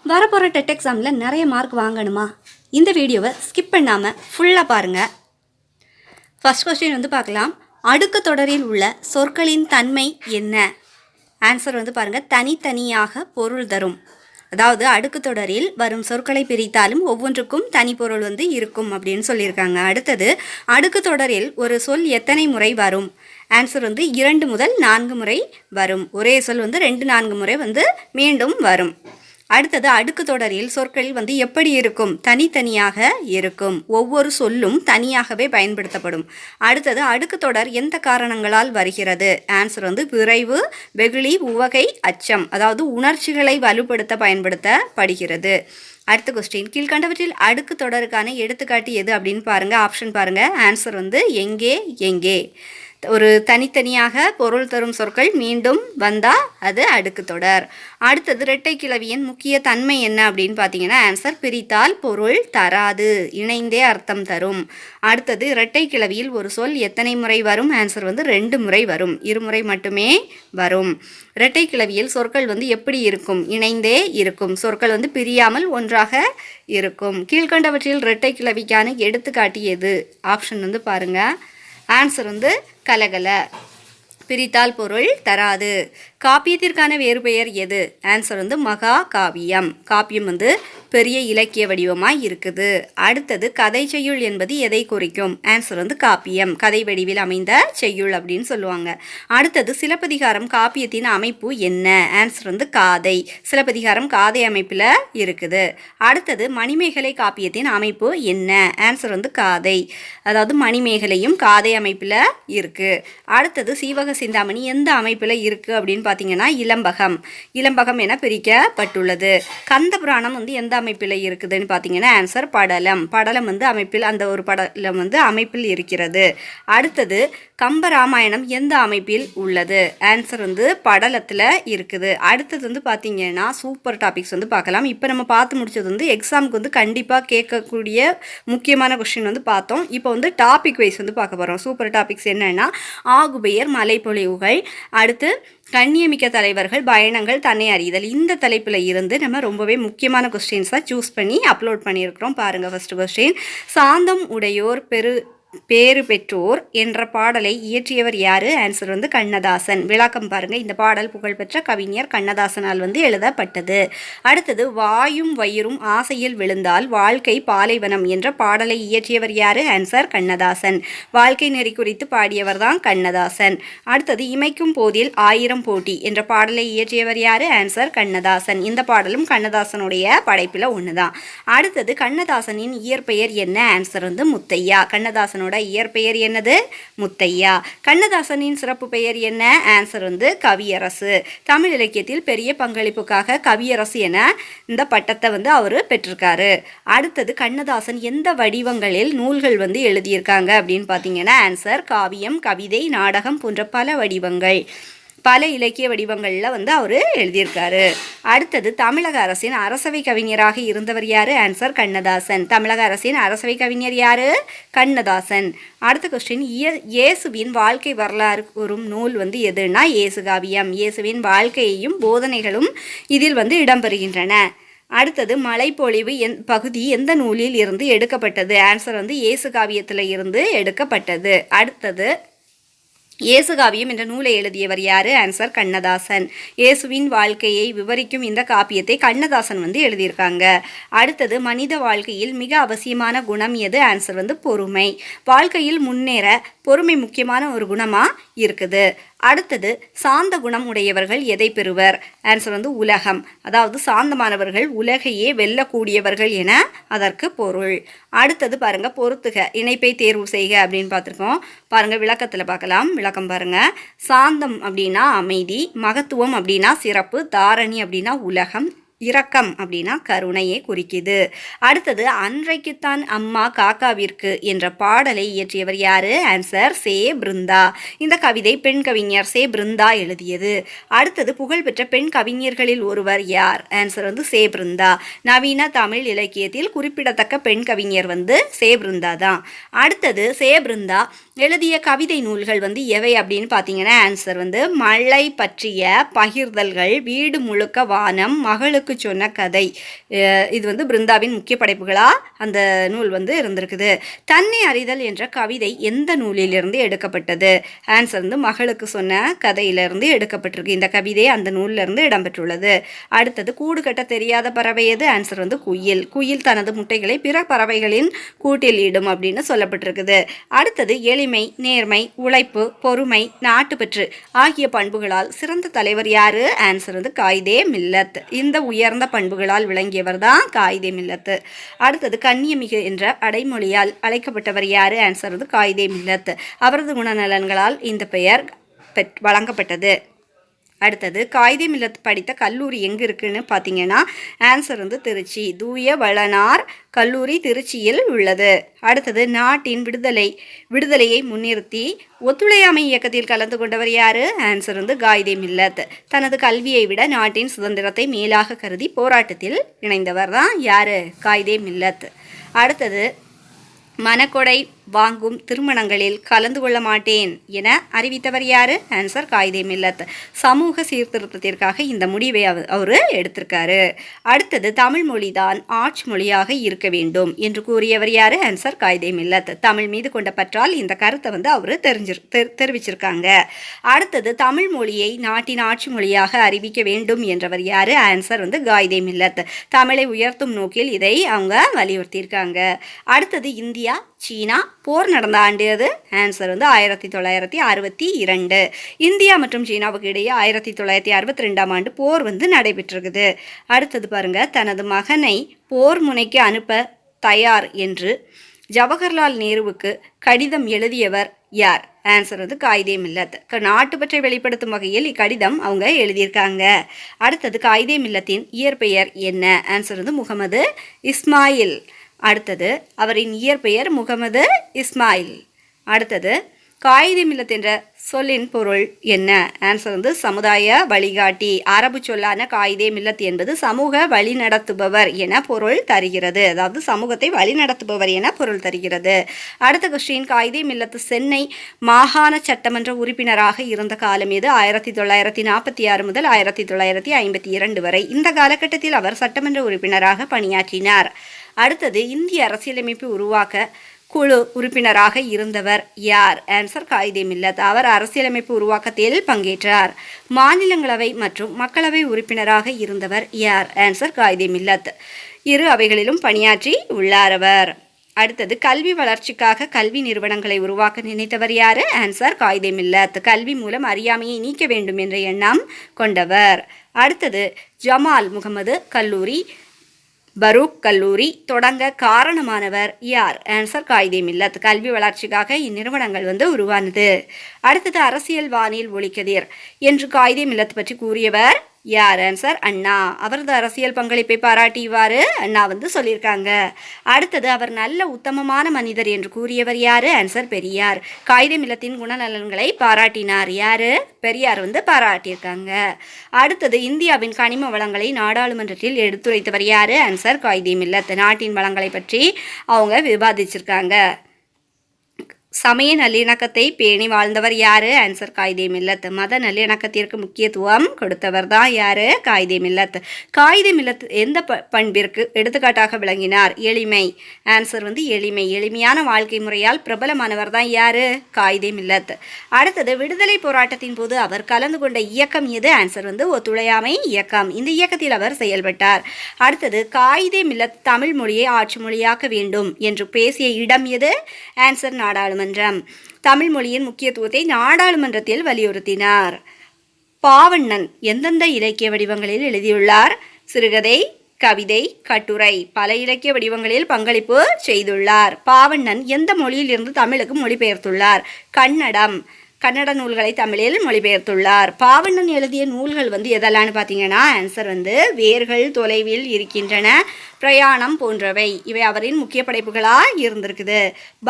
வரப்போகிற டெட் எக்ஸாமில் நிறைய மார்க் வாங்கணுமா? இந்த வீடியோவை ஸ்கிப் பண்ணாமல் ஃபுல்லாக பாருங்கள். ஃபர்ஸ்ட் கொஸ்டின் பார்க்கலாம். அடுக்கு தொடரில் உள்ள சொற்களின் தன்மை என்ன? ஆன்சர் பாருங்கள், தனித்தனியாக பொருள் தரும். அதாவது அடுக்கு தொடரில் வரும் சொற்களை பிரித்தாலும் ஒவ்வொன்றுக்கும் தனி பொருள் இருக்கும் அப்படின்னு சொல்லியிருக்காங்க. அடுத்தது, அடுக்கு தொடரில் ஒரு சொல் எத்தனை முறை வரும்? ஆன்சர் 2 முதல் 4 முறை வரும். ஒரே சொல் 2-4 முறை மீண்டும் வரும். அடுத்தது, அடுக்கு தொடரில் சொற்கள் எப்படி இருக்கும்? தனித்தனியாக இருக்கும். ஒவ்வொரு சொல்லும் தனியாகவே பயன்படுத்தப்படும். அடுத்தது, அடுக்கு தொடர் எந்த காரணங்களால் வருகிறது? ஆன்சர் விரைவு, வெகுளி, உவகை, அச்சம், அதாவது உணர்ச்சிகளை வலுப்படுத்த பயன்படுத்தப்படுகிறது. அடுத்த கொஸ்டின், கீழ்கண்டவற்றில் அடுக்கு தொடருக்கான எடுத்துக்காட்டு எது அப்படின்னு பாருங்கள். ஆப்ஷன் பாருங்கள். ஆன்சர் எங்கே எங்கே. ஒரு தனித்தனியாக பொருள் தரும் சொற்கள் மீண்டும் வந்தால் அது அடுக்கு தொடர். அடுத்தது, இரட்டை கிளவியின் முக்கிய தன்மை என்ன அப்படின்னு பார்த்தீங்கன்னா ஆன்சர் பிரித்தால் பொருள் தராது, இணைந்தே அர்த்தம் தரும். அடுத்தது, இரட்டை கிளவியில் ஒரு சொல் எத்தனை முறை வரும்? ஆன்சர் 2 முறை வரும். 2 முறை மட்டுமே வரும். இரட்டை கிளவியில் சொற்கள் எப்படி இருக்கும்? இணைந்தே இருக்கும். சொற்கள் பிரியாமல் ஒன்றாக இருக்கும். கீழ்கண்டவற்றில் இரட்டை கிளவிக்கான எடுத்துக்காட்டு எது? ஆப்ஷன் பாருங்கள். ஆன்சர் கலகல, பிரித்தால் பொருள் தராது. காப்பியத்திற்கான வேறு பெயர் எது? ஆன்சர் மகா காவியம். காப்பியம் பெரிய இலக்கிய வடிவமாக இருக்குது. அடுத்தது, கதை செய்யுள் என்பது எதை குறிக்கும்? ஆன்சர் காப்பியம், கதை வடிவில் அமைந்த செய்யுள் அப்படின்னு சொல்லுவாங்க. அடுத்தது, சிலப்பதிகாரம் காப்பியத்தின் அமைப்பு என்ன? ஆன்சர் காதை. சிலப்பதிகாரம் காதை அமைப்பில் இருக்குது. அடுத்தது, மணிமேகலை காப்பியத்தின் அமைப்பு என்ன? ஆன்சர் காதை, அதாவது மணிமேகலையும் காதை அமைப்பில் இருக்குது. அடுத்தது, சீவக சிந்தாமணி எந்த அமைப்பில் இருக்குது அப்படின்னு பார்த்தீங்கன்னா இளம்பகம். இளம்பகம் என பிரிக்கப்பட்டுள்ளது. கந்த புராணம் எந்த அமைப்பில் இருக்குதுன்னு பார்த்தீங்கன்னா ஆன்சர் படலம். படலம் அமைப்பில், அந்த ஒரு படலம் அமைப்பில் இருக்கிறது. அடுத்தது, கம்பராமாயணம் எந்த அமைப்பில் உள்ளது? ஆன்சர் படலத்தில் இருக்குது. அடுத்தது பார்த்தீங்கன்னா சூப்பர் டாபிக்ஸ் பார்க்கலாம். இப்போ நம்ம பார்த்து முடிச்சது எக்ஸாமுக்கு கண்டிப்பாக கேட்கக்கூடிய முக்கியமான கொஸ்டின் பார்த்தோம். இப்போ டாபிக் வைஸ் பார்க்க போகிறோம். சூப்பர் டாபிக்ஸ் என்னென்னா ஆகுபெயர், மலைப்பொழிவுகள், அடுத்து கண்ணியமிக்க தலைவர்கள், பயணங்கள், தன்னை அறிதல். இந்த தலைப்பில் இருந்து நம்ம ரொம்பவே முக்கியமான கொஸ்டின்ஸாக சூஸ் பண்ணி அப்லோட் பண்ணியிருக்கிறோம். பாருங்கள். ஃபர்ஸ்ட் கொஸ்டின், சாந்தம் உடையோர் பேறு பெற்றோர் என்ற பாடலை இயற்றியவர் யாரு? ஆன்சர் கண்ணதாசன். விளக்கம் பாருங்கள். இந்த பாடல் புகழ்பெற்ற கவிஞர் கண்ணதாசனால் எழுதப்பட்டது. அடுத்தது, வாயும் வயிறும் ஆசையில் விழுந்தால் வாழ்க்கை பாலைவனம் என்ற பாடலை இயற்றியவர் யாரு? ஆன்சர் கண்ணதாசன். வாழ்க்கை நெறி குறித்து பாடியவர் தான் கண்ணதாசன். அடுத்தது, இமைக்கும் போதில் 1000 போட்டி என்ற பாடலை இயற்றியவர் யாரு? ஆன்சர் கண்ணதாசன். இந்த பாடலும் கண்ணதாசனுடைய படைப்பில் ஒன்று தான். அடுத்தது, கண்ணதாசனின் இயற்பெயர் என்ன? ஆன்சர் முத்தையா. கண்ணதாசன் இயற்பெயர் என்னது? முத்தையா. கண்ணதாசனின் சிறப்பு பெயர் என்ன? ஆன்சர் கவியரசு. தமிழ் இலக்கியத்தில் பெரிய பங்களிப்புக்காக கவியரசு என இந்த பட்டத்தை அவர் பெற்றிருக்காரு. அடுத்தது, கண்ணதாசன் எந்த வடிவங்களில் நூல்கள் எழுதியிருக்காங்க அப்படின்னு பார்த்தீங்கன்னா ஆன்சர் காவியம், கவிதை, நாடகம் போன்ற பல வடிவங்கள், பல இலக்கிய வடிவங்களில் அவர் எழுதியிருக்காரு. அடுத்தது, தமிழக அரசின் அரசவை கவிஞராக இருந்தவர் யார்? ஆன்சர் கண்ணதாசன். தமிழக அரசின் அரசவை கவிஞர் யார்? கண்ணதாசன். அடுத்த கொஸ்டின், இயேசுவின் வாழ்க்கை வரலாறு கூறும் நூல் எதுனா இயேசு காவியம். இயேசுவின் வாழ்க்கையையும் போதனைகளும் இதில் இடம்பெறுகின்றன. அடுத்தது, மலைப்பொழிவு பகுதி எந்த நூலில் இருந்து எடுக்கப்பட்டது? ஆன்சர் இயேசு காவியத்தில் இருந்து எடுக்கப்பட்டது. அடுத்தது, இயேசுகாவியம் என்ற நூலை எழுதியவர் யாரு? ஆன்சர் கண்ணதாசன். இயேசுவின் வாழ்க்கையை விவரிக்கும் இந்த காப்பியத்தை கண்ணதாசன் எழுதியிருக்காங்க. அடுத்தது, மனித வாழ்க்கையில் மிக அவசியமான குணம் எது? ஆன்சர் பொறுமை. வாழ்க்கையில் முன்னேற பொறுமை முக்கியமான ஒரு குணமாக இருக்குது. அடுத்தது, சாந்த குணம் உடையவர்கள் எதை பெறுவர்? ஆன்சர் உலகம். அதாவது சாந்தமானவர்கள் உலகையே வெல்லக்கூடியவர்கள் என அதற்கு பொருள். அடுத்தது பாருங்க, பொறுத்துக, இணைப்பை தேர்வு செய்க அப்படின்னு பார்த்துருக்கோம். பாருங்க, விளக்கத்தில் பார்க்கலாம். விளக்கம் பாருங்க. சாந்தம் அப்படின்னா அமைதி, மகத்துவம் அப்படின்னா சிறப்பு, தாரணி அப்படின்னா உலகம், இரக்கம் அப்படின்னா கருணையை குறிக்குது. அடுத்தது, அன்றைக்குத்தான் அம்மா காக்காவிற்கு என்ற பாடலை இயற்றியவர் யாரு? ஆன்சர் சே பிருந்தா. இந்த கவிதை பெண் கவிஞர் சே பிருந்தா எழுதியது. அடுத்தது, புகழ்பெற்ற பெண் கவிஞர்களில் ஒருவர் யார்? ஆன்சர் சே பிருந்தா. நவீன தமிழ் இலக்கியத்தில் குறிப்பிடத்தக்க பெண் கவிஞர் சே பிருந்தா தான். அடுத்தது, சே பிருந்தா எழுதிய கவிதை நூல்கள் எவை அப்படின்னு பார்த்தீங்கன்னா ஆன்சர் மழை பற்றிய பகிர்தல்கள், வீடு முழுக்க வானம், மகளுக்கு மகளுக்கு சொன்ன கதை. இது வந்து பிருந்தாவின் முக்கிய படைப்புகளாக அந்த நூல் வந்து இருந்திருக்குது. தன்னை அறிதல் என்ற கவிதை எந்த நூலிலிருந்து எடுக்கப்பட்டது? ஆன்சர் வந்து மகளுக்கு சொன்ன கதையிலிருந்து எடுக்கப்பட்டிருக்கு. இந்த கவிதை அந்த நூலிலிருந்து இடம்பெற்றுள்ளது. அடுத்தது கூடு கட்ட தெரியாத பறவை எது? ஆன்சர் வந்து குயில். குயில் தனது முட்டைகளை பிற பறவைகளின் கூட்டில் இடும் அப்படின்னு சொல்லப்பட்டிருக்குது. அடுத்தது எளிமை, நேர்மை, உழைப்பு, பொறுமை, நாட்டுப்பற்று ஆகிய பண்புகளால் சிறந்த தலைவர் யாரு? ஆன்சர் வந்து காயிதே மில்லத். இந்த உயர்ந்த பண்புகளால் விளங்கியவர் தான் காயிதே மில்லத். அடுத்தது கண்ணியமிகு என்ற அடைமொழியால் அழைக்கப்பட்டவர் யாரு? ஆன்சர் வந்து காயிதே மில்லத். அவரது குணநலன்களால் இந்த பெயர் வழங்கப்பட்டது. அடுத்தது காயிதே மில்லத் படித்த கல்லூரி எங்கே இருக்குன்னு பார்த்தீங்கன்னா ஆன்சர் வந்து திருச்சி. தூய வளனார் கல்லூரி திருச்சியில் உள்ளது. அடுத்தது நாட்டின் விடுதலையை முன்னிறுத்தி ஒத்துழையாமை இயக்கத்தில் கலந்து கொண்டவர் யாரு? ஆன்சர் வந்து காயிதே மில்லத். தனது கல்வியை விட நாட்டின் சுதந்திரத்தை மேலாக கருதி போராட்டத்தில் இணைந்தவர் தான் யாரு? காயிதே மில்லத். அடுத்தது மனக்கொடை வாங்கும் திருமணங்களில் கலந்து கொள்ள மாட்டேன் என அறிவித்தவர் யாரு? ஆன்சர் காயிதே மில்லத். சமூக சீர்திருத்தத்திற்காக இந்த முடிவை அவர் எடுத்திருக்காரு. அடுத்தது தமிழ் மொழிதான் ஆட்சி மொழியாக இருக்க வேண்டும் என்று கூறியவர் யாரு? ஆன்சர் காயிதே மில்லத். தமிழ் மீது கொண்ட பற்றால் இந்த கருத்தை வந்து அவர் தெரிவிச்சிருக்காங்க. அடுத்தது தமிழ் மொழியை நாட்டின் ஆட்சி மொழியாக அறிவிக்க வேண்டும் என்றவர் யாரு? ஆன்சர் வந்து காயிதே மில்லத். தமிழை உயர்த்தும் நோக்கில் இதை அவங்க வலியுறுத்தியிருக்காங்க. அடுத்தது இந்தியா சீனா போர் நடந்த ஆண்டு அது? ஆன்சர் வந்து 1962. இந்தியா மற்றும் சீனாவுக்கு இடையே 1962ஆம் ஆண்டு போர் வந்து நடைபெற்றிருக்குது. அடுத்தது பாருங்க, தனது மகனை போர் முனைக்கு அனுப்ப தயார் என்று ஜவஹர்லால் நேருவுக்கு கடிதம் எழுதியவர் யார்? ஆன்சர் வந்து காயிதே மில்லத். நாட்டுப்பற்றை வெளிப்படுத்தும் வகையில் இக்கடிதம் அவங்க எழுதியிருக்காங்க. அடுத்தது காயிதே மில்லத்தின் இயற்பெயர் என்ன? ஆன்சர் வந்து முகமது இஸ்மாயில். அடுத்தது அவரின் இயற்பெயர் முகமது இஸ்மாயில். அடுத்தது காயிதே மில்லத் என்ற சொல்லின் பொருள் என்ன? ஆன்சர் வந்து சமுதாய வழிகாட்டி. அரபு சொல்லான காயிதே மில்லத் என்பது சமூக வழிநடத்துபவர் என பொருள் தருகிறது. அதாவது சமூகத்தை வழிநடத்துபவர் என பொருள் தருகிறது. அடுத்த கொஸ்டின், காயிதே மில்லத் சென்னை மாகாண சட்டமன்ற உறுப்பினராக இருந்த காலம் எது? 1946 முதல் 1952 வரை. இந்த காலகட்டத்தில் அவர் சட்டமன்ற உறுப்பினராக பணியாற்றினார். அடுத்தது இந்திய அரசியலமைப்பு உருவாக்க குழு உறுப்பினராக இருந்தவர் யார்? ஆன்சர் காயிதே மில்லத். அவர் அரசியலமைப்பு உருவாக்கத்தில் பங்கேற்றார். மாநிலங்களவை மற்றும் மக்களவை உறுப்பினராக இருந்தவர் யார்? ஆன்சர் காயிதே மில்லத். இரு அவைகளிலும் பணியாற்றி உள்ளார் அவர். அடுத்தது கல்வி வளர்ச்சிக்காக கல்வி நிறுவனங்களை உருவாக்க நினைத்தவர் யாரு? ஆன்சர் காயிதே மில்லத். கல்வி மூலம் அறியாமையை நீக்க வேண்டும் என்ற எண்ணம் கொண்டவர். அடுத்தது ஜமால் முகமது கல்லூரி, பரூக் கல்லூரி தொடங்க காரணமானவர் யார்? ஆன்சர் காயிதே மில்லத். கல்வி வளர்ச்சிக்காக இந்நிறுவனங்கள் வந்து உருவானது. அடுத்தது அரசியல் வானில் ஒளிக்கதிர் என்று காயிதே மில்லத் பற்றி கூறியவர் யார்? ஆன்சர் அண்ணா. அவரது அரசியல் பங்களிப்பை பாராட்டிவாறு அண்ணா வந்து சொல்லியிருக்காங்க. அடுத்தது அவர் நல்ல உத்தமமான மனிதர் என்று கூறியவர் யாரு? ஆன்சர் பெரியார். காயிதே மில்லத்தின் குணநலன்களை பாராட்டினார் யாரு? பெரியார் வந்து பாராட்டியிருக்காங்க. அடுத்தது இந்தியாவின் கனிம வளங்களை நாடாளுமன்றத்தில் எடுத்துரைத்தவர் யாரு? ஆன்சர் காயிதே மில்லத். நாட்டின் வளங்களை பற்றி அவங்க விவாதிச்சிருக்காங்க. சமய நல்லிணக்கத்தை பேணி வாழ்ந்தவர் யாரு? ஆன்சர் காயிதே மில்லத். மத நல்லிணக்கத்திற்கு முக்கியத்துவம் கொடுத்தவர் தான் யாரு? காயிதே மில்லத். காயிதே மில்லத் எந்த பண்பிற்கு எடுத்துக்காட்டாக விளங்கினார்? எளிமை. ஆன்சர் வந்து எளிமை. எளிமையான வாழ்க்கை முறையால் பிரபலமானவர் தான் யாரு? காயிதே மில்லத். அடுத்தது விடுதலை போராட்டத்தின் போது அவர் கலந்து கொண்ட இயக்கம் எது? ஆன்சர் வந்து ஒத்துழையாமை இயக்கம். இந்த இயக்கத்தில் அவர் செயல்பட்டார். அடுத்தது காயிதே மில்லத் தமிழ் மொழியை ஆட்சி மொழியாக்க வேண்டும் என்று பேசிய இடம் எது? ஆன்சர் நாடாளுமன்றம். தமிழ் மொழியின் முக்கியத்துவத்தை நாடாளுமன்றத்தில் வலியுறுத்தினார். பாவண்ணன் எந்தெந்த இலக்கிய வடிவங்களில் எழுதியுள்ளார்? சிறுகதை, கவிதை, கட்டுரை. பல இலக்கிய வடிவங்களில் பங்களிப்பு செய்துள்ளார். பாவண்ணன் எந்த மொழியிலிருந்து தமிழுக்கு மொழிபெயர்த்துள்ளார்? கன்னட நூல்களை தமிழில் மொழிபெயர்த்துள்ளார். பாவண்ணன் எழுதிய நூல்கள் வந்து எதெல்லாம்னு பார்த்தீங்கன்னா ஆன்சர் வந்து வேர்கள் தொலைவில் இருக்கின்றன, பிரயாணம் போன்றவை இவை அவரின் முக்கிய படைப்புகளாக இருந்திருக்குது.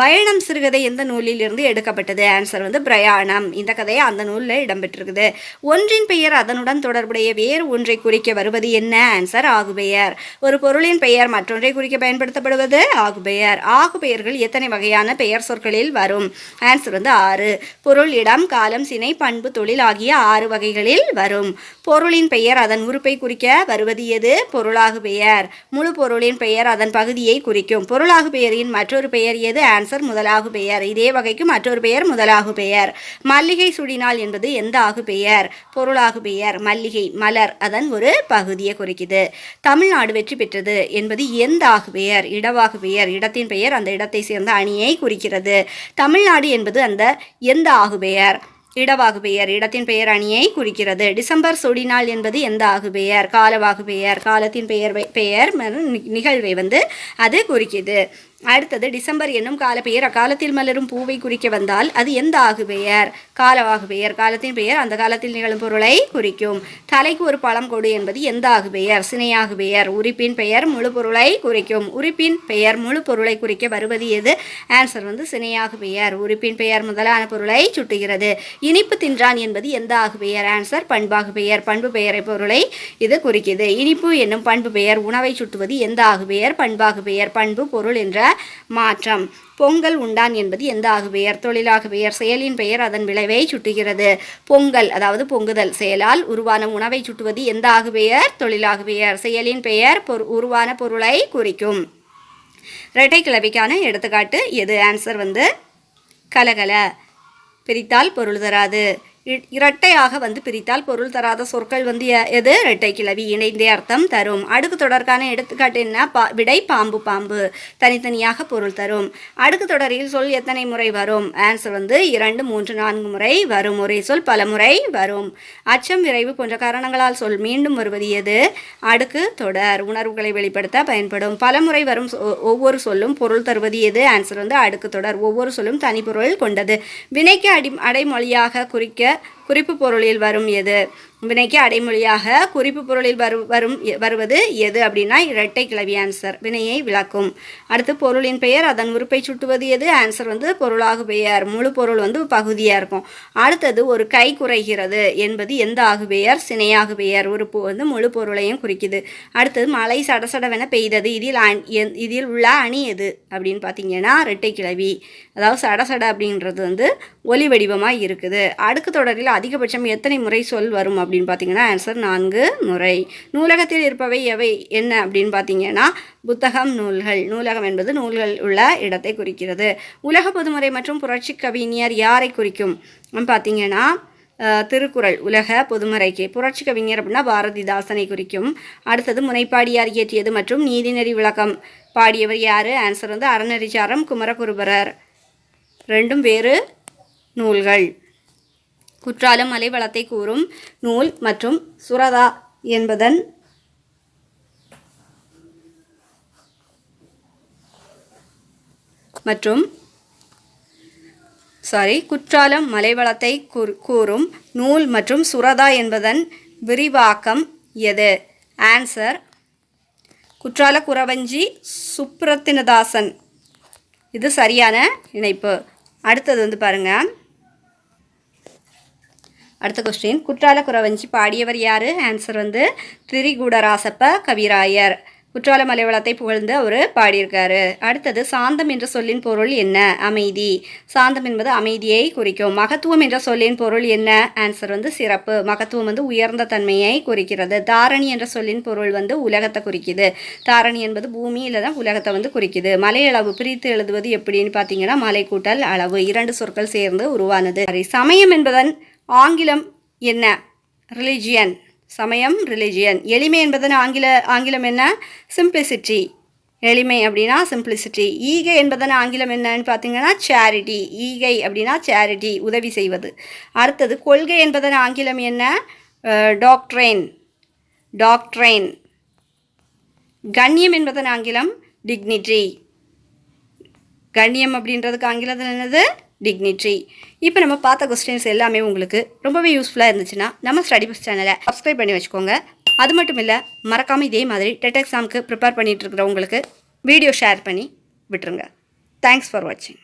பயணம் சிறுகதை எந்த நூலில் இருந்து எடுக்கப்பட்டது? ஆன்சர் வந்து பிரயாணம். இந்த கதையை அந்த நூலில் இடம்பெற்றிருக்குது. ஒன்றின் பெயர் அதனுடன் தொடர்புடைய வேறு ஒன்றை குறிக்க வருவது என்ன? ஆன்சர் ஆகுபெயர். ஒரு பொருளின் பெயர் மற்றொன்றை குறிக்க பயன்படுத்தப்படுவது ஆகுபெயர். ஆகுபெயர்கள் எத்தனை வகையான பெயர் சொற்களில் வரும்? ஆன்சர் வந்து 6. பொருள், இடம், காலம், சினை, பண்பு, தொழில் ஆகிய 6 வகைகளில் வரும். பொருளின் பெயர் அதன் உறுப்பை குறிக்க வருவது எது? பொருளாகு பெயர். முழு பொருளின் பெயர் அதன் பகுதியை குறிக்கும். பொருளாகு பெயரின் மற்றொரு பெயர் எது? ஆன்சர் முதலாகு பெயர். இதே வகைக்கு மற்றொரு பெயர் முதலாகு பெயர். மல்லிகை சுடினால் என்பது எந்த ஆகு பெயர்? பொருளாகு பெயர். மல்லிகை மலர் அதன் ஒரு பகுதியை குறிக்குது. தமிழ்நாடு வெற்றி பெற்றது என்பது எந்த ஆகு பெயர்? இடவாகு பெயர். இடத்தின் பெயர் அந்த இடத்தை சேர்ந்த அணியை குறிக்கிறது. தமிழ்நாடு என்பது அந்த எந்த ஆகு பெயர்? இடவாகு பெயர். இடத்தின் பெயர் அணியை குறிக்கிறது. டிசம்பர் சொடிநாள் என்பது எந்த ஆகு பெயர்? காலவாகு பெயர். காலத்தின் பெயர் நிகழ்வை வந்து அது குறிக்குது. அடுத்தது டிசம்பர் என்னும் காலப்பெயர் அக்காலத்தில் மலரும் பூவை குறிக்க வந்தால் அது எந்த ஆகு பெயர்? காலவாகு பெயர். காலத்தின் பெயர் அந்த காலத்தில் நிகழும் பொருளை குறிக்கும். தலைக்கு ஒரு பழம் கொடு என்பது எந்த ஆகு பெயர்? சினையாகு பெயர். உறுப்பின் பெயர் முழு பொருளை குறிக்கும். உறுப்பின் பெயர் முழு பொருளை குறிக்க வருவது எது? ஆன்சர் வந்து சினையாகு பெயர். உறுப்பின் பெயர் முதலான பொருளை சுட்டுகிறது. இனிப்பு தின்றான் என்பது எந்த ஆகு பெயர்? ஆன்சர் பண்பாகு பெயர். பண்பு பெயரை பொருளை இது குறிக்குது. இனிப்பு என்னும் பண்பு பெயர் உணவை சுட்டுவது எந்த ஆகு பெயர்? பண்பாகு பெயர். பண்பு பொருள் என்ற மாற்றம். பொங்கல் உண்டான் என்பது எந்த ஆகு பெயர்? தொழிலாகு பெயர். செயலின் பெயர் அதன் விளைவை சுட்டுகிறது. பொங்கல் அதாவது பொங்குதல் செயலால் உருவான உணவை சுட்டுவது எந்த ஆகு பெயர்? தொழிலாகு பெயர். செயலின் பெயர் உருவான பொருளை குறிக்கும். இரட்டை கிளவிக்கான எடுத்துக்காட்டு எது? ஆன்சர் வந்து கலகல. பிரித்தால் பொருள் தராது. இரட்டையாக வந்து பிரித்தால் பொருள் தராத சொற்கள் வந்து எது? இரட்டை கிளவி. இணைந்தே அர்த்தம் தரும். அடுக்கு தொடர்கான எடுத்துக்காட்டு என்ன? விடை பாம்பு. பாம்பு தனித்தனியாக பொருள் தரும். அடுக்கு தொடரில் சொல் எத்தனை முறை வரும்? ஆன்சர் வந்து 2, 3, 4 முறை வரும். ஒரே சொல் பல முறை வரும். அச்சம், விரைவு போன்ற காரணங்களால் சொல் மீண்டும் வருவது எது? அடுக்கு தொடர். உணர்வுகளை வெளிப்படுத்த பயன்படும். பல முறை வரும் ஒவ்வொரு சொல்லும் பொருள் தருவது எது? ஆன்சர் வந்து அடுக்கு தொடர். ஒவ்வொரு சொல்லும் தனி பொருள் கொண்டது. வினைக்கு அடைமொழியாக குறிப்பு பொருளில் வரும் எது? வினைக்கு அடைமொழியாக குறிப்பு பொருளில் வருவது எது அப்படின்னா இரட்டை கிளவி. ஆன்சர் வினையை விளக்கும். அடுத்து பொருளின் பெயர் அதன் உறுப்பை சுட்டுவது எது? ஆன்சர் வந்து பொருளாகு பெயர். முழு பொருள் வந்து பகுதியாக இருக்கும். அடுத்தது ஒரு கை குறைகிறது என்பது எந்த ஆகு பெயர்? சினையாகு பெயர். உறுப்பு வந்து முழு பொருளையும் குறிக்குது. அடுத்தது மழை சடசடவென பெய்தது இதில் உள்ள அணி எது அப்படின்னு பார்த்தீங்கன்னா இரட்டை கிளவி. அதாவது சடசட அப்படின்றது வந்து ஒலி வடிவமாக இருக்குது. அடுக்கு தொடரில் அதிகபட்சம் எத்தனை முறை சொல் வரும் அப்படின்னு பார்த்தீங்கன்னா ஆன்சர் 4 முறை. நூலகத்தில் இருப்பவை எவை என்ன அப்படின்னு பார்த்தீங்கன்னா புத்தகம், நூல்கள். நூலகம் என்பது நூல்கள் உள்ள இடத்தை குறிக்கிறது. உலக பொதுமறை மற்றும் புரட்சி கவிஞர் யாரை குறிக்கும் பார்த்தீங்கன்னா திருக்குறள் உலக பொதுமறைக்கு. புரட்சி கவிஞர் அப்படின்னா பாரதிதாசனை குறிக்கும். அடுத்தது முனைப்பாடியார் இயற்றியது மற்றும் நீதிநெறி விளக்கம் பாடியவர் யார்? ஆன்சர் வந்து அறநெறிச்சாரம், குமரகுருபரர். ரெண்டும் வேறு நூல்கள். குற்றாலம் மலை வளத்தை கூறும் நூல் மற்றும் சுரதா என்பதன் குற்றாலம் மலைவளத்தை கூறும் நூல் மற்றும் சுரதா என்பதன் விரிவாக்கம் எது? ஆன்சர் குற்றால குறவஞ்சி சுப்ரத்தினதாசன். இது சரியான இணைப்பு. அடுத்தது வந்து பாருங்கள், அடுத்த கொஸ்டின். குற்றால குறவஞ்சி பாடியவர் யார்? ஆன்சர் வந்து திரிகூடராசப்ப கவிராயர். குற்றால மலைவளத்தை புகழ்ந்து அவர் பாடியிருக்காரு. அடுத்தது சாந்தம் என்ற சொல்லின் பொருள் என்ன? அமைதி. சாந்தம் என்பது அமைதியை குறிக்கும். மகத்துவம் என்ற சொல்லின் பொருள் என்ன? ஆன்சர் வந்து சிறப்பு. மகத்துவம் வந்து உயர்ந்த தன்மையை குறிக்கிறது. தாரணி என்ற சொல்லின் பொருள் வந்து உலகத்தை குறிக்குது. தாரணி என்பது பூமி இல்லைனா உலகத்தை வந்து குறிக்குது. மலையளவு பிரித்து எழுதுவது எப்படின்னு பார்த்தீங்கன்னா மலை கூட்டல் அளவு. 2 சொற்கள் சேர்ந்து உருவானது. சமயம் என்பதன் ஆங்கிலம் என்ன? ரிலிஜியன். சமயம் ரிலிஜியன். எளிமை என்பதன் ஆங்கிலம் என்ன? சிம்பிளிசிட்டி. எளிமை அப்படின்னா சிம்பிளிசிட்டி. ஈகை என்பதன் ஆங்கிலம் என்னன்னு பார்த்தீங்கன்னா சேரிட்டி. ஈகை அப்படின்னா சேரிட்டி, உதவி செய்வது. அடுத்தது கொள்கை என்பதன் ஆங்கிலம் என்ன? டாக்ட்ரைன். கண்ணியம் என்பதன் ஆங்கிலம் டிக்னிட்டி. கண்ணியம் அப்படின்றதுக்கு ஆங்கிலத்தில் என்னது? டிக்னிட்டி. இப்போ நம்ம பார்த்த கொஸ்டின்ஸ் எல்லாமே உங்களுக்கு ரொம்பவே யூஸ்ஃபுல்லாக இருந்துச்சுன்னா நம்ம ஸ்டடி பஸ் சேனலை சப்ஸ்கிரைப் பண்ணி வச்சுக்கோங்க. அது மட்டும் இல்லை, மறக்காமல் இதே மாதிரி டெட் எக்ஸாமுக்கு ப்ரிப்பேர் பண்ணிகிட்டு இருக்கிறவங்களுக்கு வீடியோ ஷேர் பண்ணி விட்டுருங்க. தேங்க்ஸ் ஃபார் வாட்சிங்.